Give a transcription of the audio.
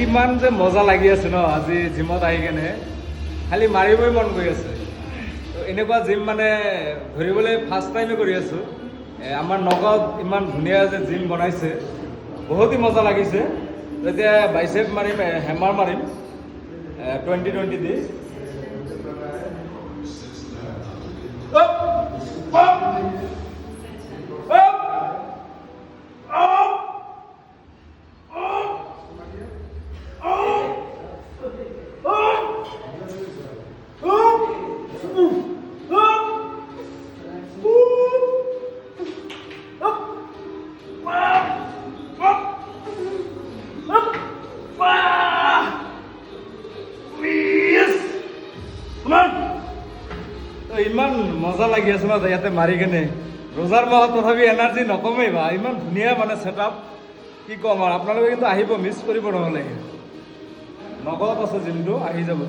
কিমান যে মজা লাগি আছে ন আজি জিমত আহি কেনে খালি মাৰিবই মন গৈ আছে তো এনেকুৱা জিম মানে ধৰিবলৈ ফাৰ্ষ্ট টাইমে কৰি আছোঁ আমাৰ নগাঁৱত ইমান ধুনীয়া যে জিম বনাইছে বহুতেই মজা লাগিছে এতিয়া বাইচেপ মাৰিম হেমাৰ মাৰিম 20-20 দি ইমান মজা লাগি আছে ন ইয়াতে মাৰি কেনে ৰোজাৰ মাহত তথাপি এনাৰ্জি নকমেই বা ইমান ধুনীয়া মানে ছেটআপ কি ক'ম আৰু আপোনালোকে কিন্তু আহিব মিছ কৰিব নহ'লে নগাঁৱত আছে জিমটো আহি যাব